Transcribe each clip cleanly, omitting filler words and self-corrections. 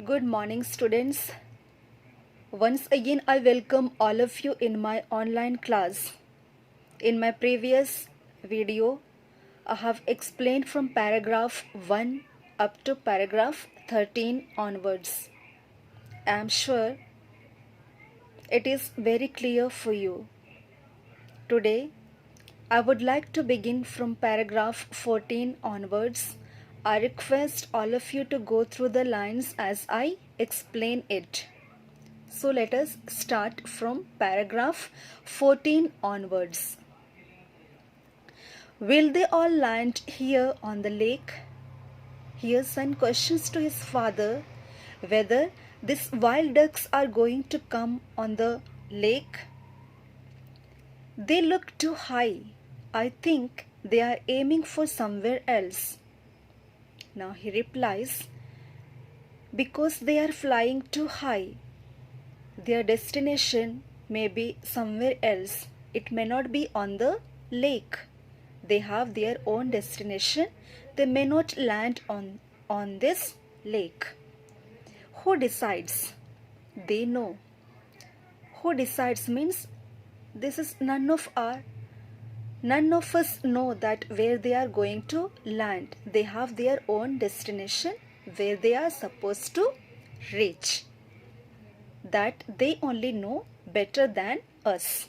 Good morning, students. Once again, I welcome all of you in my online class. In my previous video, I have explained from paragraph 1 up to paragraph 13 onwards. I am sure it is very clear for you. Today, I would like to begin from paragraph 14 onwards. I request all of you to go through the lines as I explain it. So let us start from paragraph 14 onwards. Will they all land here on the lake? Here son questions to his father whether these wild ducks are going to come on the lake. They look too high. I think they are aiming for somewhere else. Now he replies, because they are flying too high. Their destination may be somewhere else. It may not be on the lake. They have their own destination. They may not land on this lake. Who decides? They know. Who decides means this is none of us know that where they are going to land. They have their own destination where they are supposed to reach. That they only know better than us.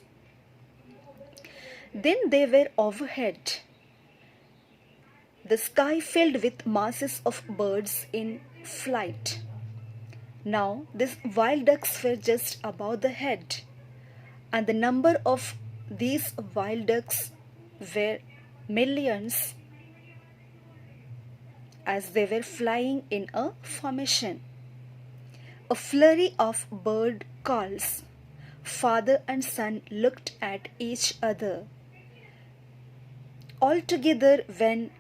Then they were overhead. The sky filled with masses of birds in flight. Now these wild ducks were just above the head, and the number of these wild ducks were millions as they were flying in a formation. A flurry of bird calls. Father and son looked at each other. Altogether, when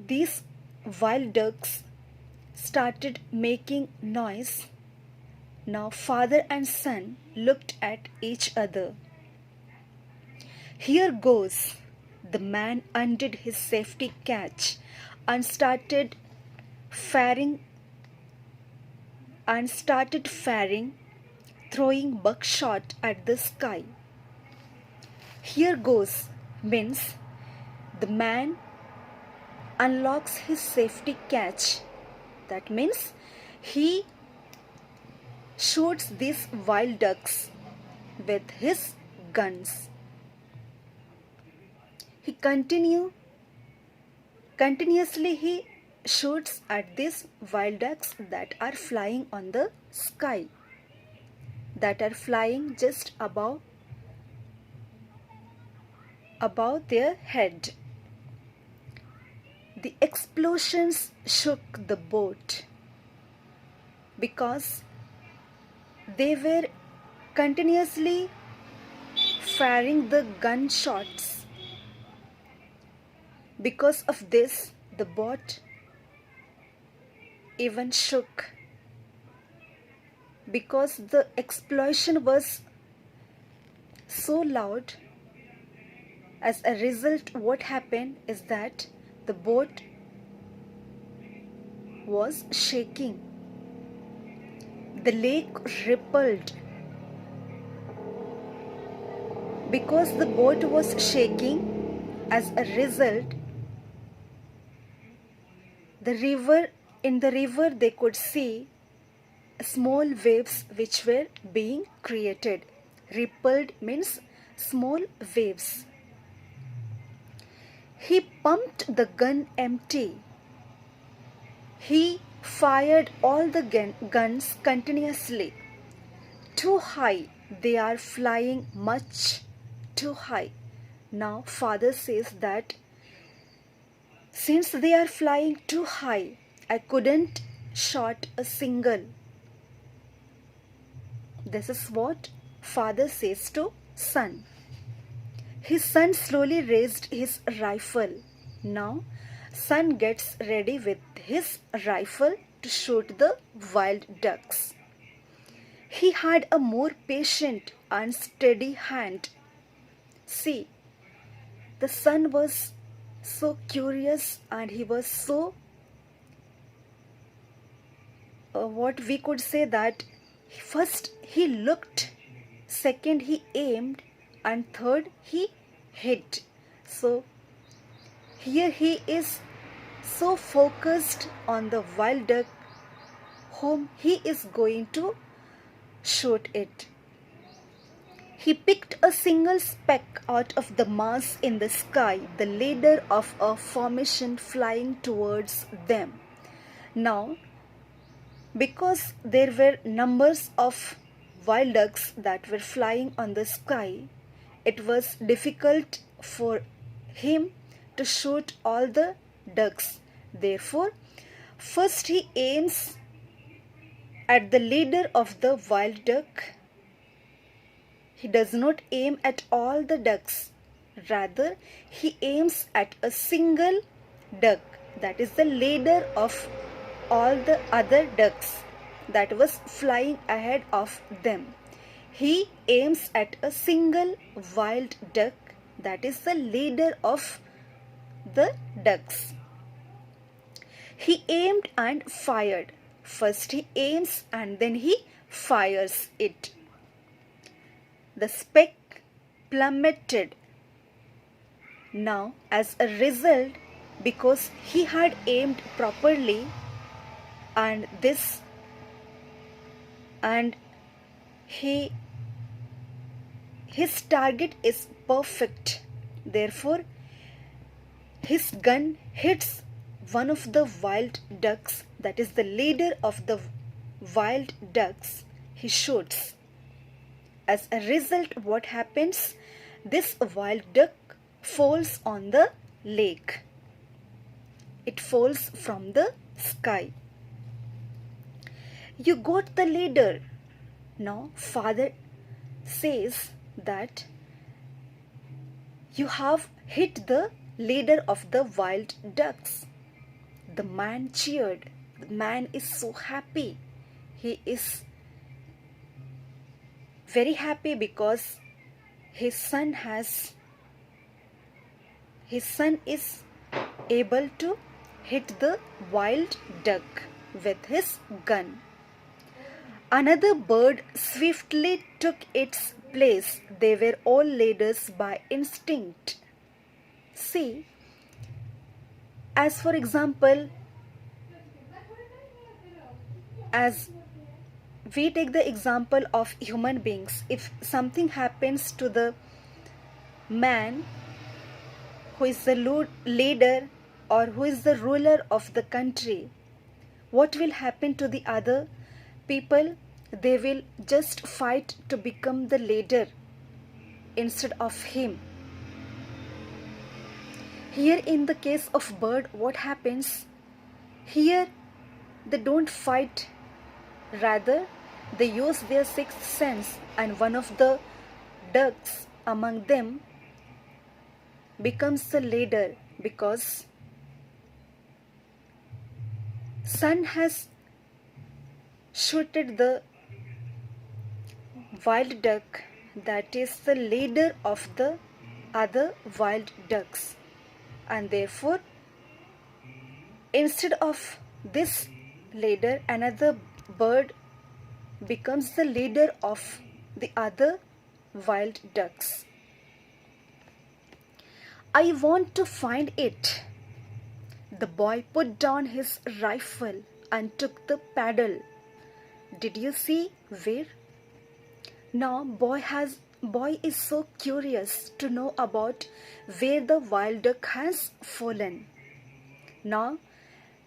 these wild ducks started making noise, now father and son looked at each other. Here goes. The man undid his safety catch and started firing, throwing buckshot at the sky. Here goes means the man unlocks his safety catch. That means he shoots these wild ducks with his guns. He continuously shoots at these wild ducks that are flying on the sky, that are flying just above their head. The explosions shook the boat because they were continuously firing the gunshots. Because of this, the boat even shook, because the explosion was so loud. As a result, what happened is that the boat was shaking. The lake rippled. Because the boat was shaking, as a result, in the river they could see small waves which were being created. Rippled means small waves. He pumped the gun empty. He fired all the guns continuously. Too high. They are flying much too high. Now father says that since they are flying too high, I couldn't shot a single. This is what father says to son. His son slowly raised his rifle. Now son gets ready with his rifle to shoot the wild ducks. He had a more patient and steady hand. See, the son was so curious and he was so what we could say that first he looked, second he aimed, and third he hit. So here he is so focused on the wild duck whom he is going to shoot it. He picked a single speck out of the mass in the sky, the leader of a formation flying towards them. Now, because there were numbers of wild ducks that were flying on the sky, it was difficult for him to shoot all the ducks. Therefore, first he aims at the leader of the wild duck. He does not aim at all the ducks. Rather, he aims at a single duck, that is the leader of all the other ducks that was flying ahead of them. He aims at a single wild duck, that is the leader of the ducks. He aimed and fired. First he aims and then he fires it. The speck plummeted. Now, as a result, because he had aimed properly and his target is perfect, therefore his gun hits one of the wild ducks, that is the leader of the wild ducks. He shoots. As a result, what happens? This wild duck falls on the lake. It falls from the sky. You got the leader. Now, father says that you have hit the leader of the wild ducks. The man cheered. The man is so happy. He is very happy because his son is able to hit the wild duck with his gun. Another bird swiftly took its place. They were all leaders by instinct. See, as for example, as we take the example of human beings, if something happens to the man who is the leader or who is the ruler of the country, what will happen to the other people? They will just fight to become the leader instead of him. Here in the case of bird, what happens? Here they don't fight, rather they use their sixth sense, and one of the ducks among them becomes the leader because sun has shooted the wild duck that is the leader of the other wild ducks, and therefore instead of this leader, another bird becomes the leader of the other wild ducks. I want to find it. The boy put down his rifle and took the paddle. Did you see where? Now boy is so curious to know about where the wild duck has fallen. Now,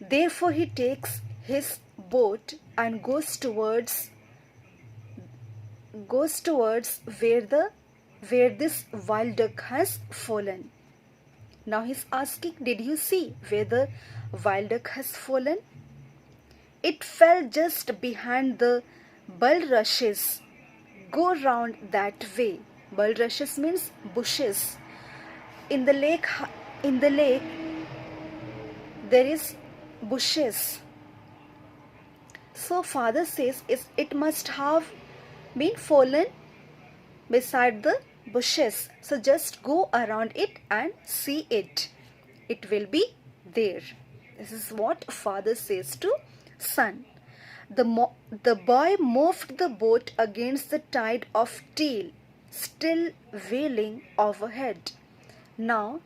therefore he takes his boat and goes towards where this wild duck has fallen. Now he's asking, did you see where the wild duck has fallen? It fell just behind the bulrushes. Go round that way. Bulrushes means bushes. In the lake there is bushes. So father says it must have been fallen beside the bushes. So just go around it and see it. It will be there. This is what father says to son. The boy moved the boat against the tide of Teal, still wailing overhead. Now,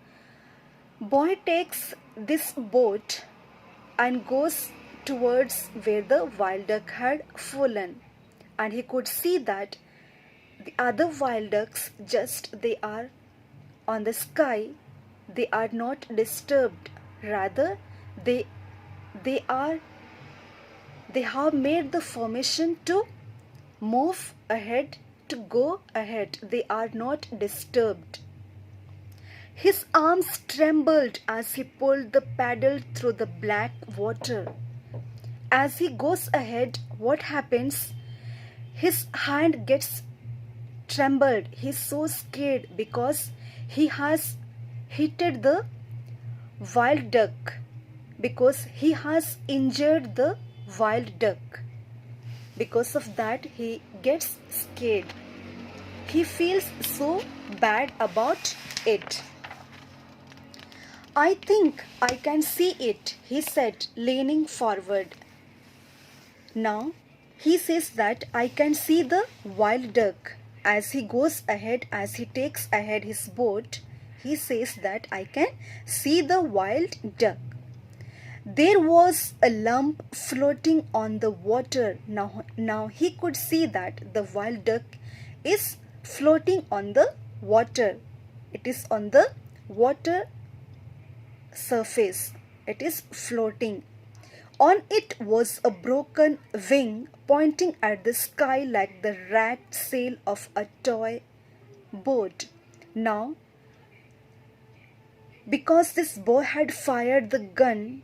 boy takes this boat and goes towards where the wild duck had fallen, and he could see that the other wild ducks, just they are on the sky, they are not disturbed. Rather, they are they have made the formation to move ahead, to go ahead. They are not disturbed. His arms trembled as he pulled the paddle through the black water. As he goes ahead, what happens? His hand gets trembled. He's so scared because he has hit the wild duck, because he has injured the wild duck. Because of that, he gets scared. He feels so bad about it. I think I can see it, he said, leaning forward. Now, he says that I can see the wild duck. As he goes ahead, as he takes ahead his boat, he says that I can see the wild duck. There was a lump floating on the water. Now he could see that the wild duck is floating on the water. It is on the water surface. It is floating. On it was a broken wing pointing at the sky like the ragged sail of a toy boat. Now, because this boy had fired the gun,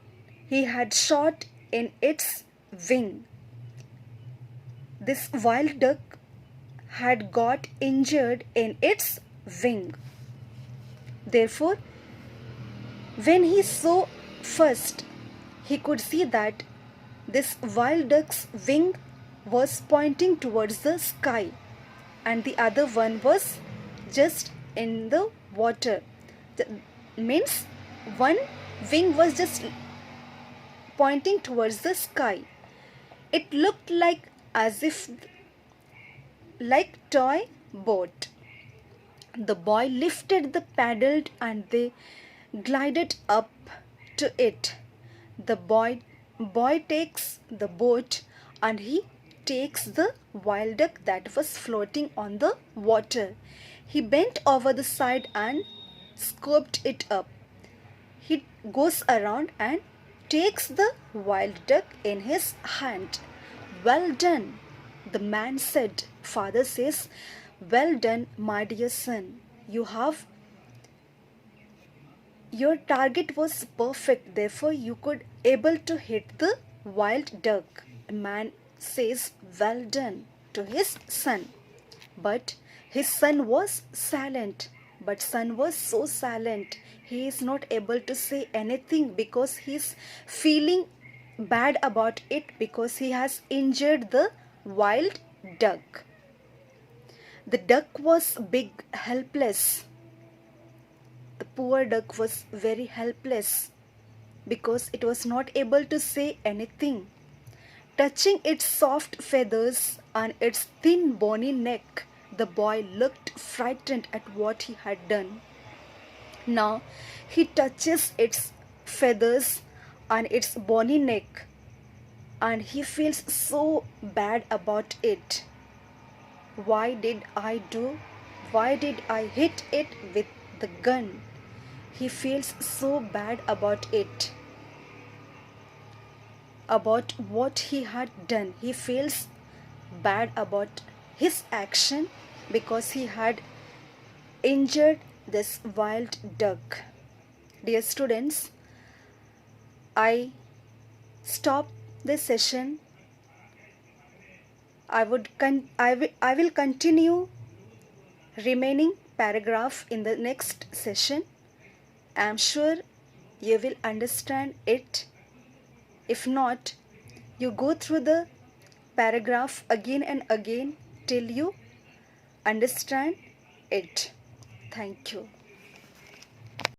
he had shot in its wing. This wild duck had got injured in its wing. Therefore, when he saw first, he could see that this wild duck's wing was pointing towards the sky and the other one was just in the water. Means one wing was just pointing towards the sky. It looked like as if like toy boat. The boy lifted the paddle and they glided up to it. The boy takes the boat and he takes the wild duck that was floating on the water. He bent over the side and scooped it up. He goes around and takes the wild duck in his hand. Well done, the man said. Father says, well done, my dear son. Your target was perfect, therefore you could able to hit the wild duck. A man says, well done to his son. But his son was silent. But son was so silent. He is not able to say anything because he is feeling bad about it, because he has injured the wild duck. The duck was big, helpless. The poor duck was very helpless because it was not able to say anything. Touching its soft feathers and its thin bony neck, the boy looked frightened at what he had done. Now he touches its feathers and its bony neck and he feels so bad about it. Why did I hit it with the gun? He feels so bad about it, about what he had done. He feels bad about his action because he had injured this wild duck. Dear students, I stop this session. I will continue remaining paragraph in the next session. I am sure you will understand it. If not, you go through the paragraph again and again till you understand it. Thank you.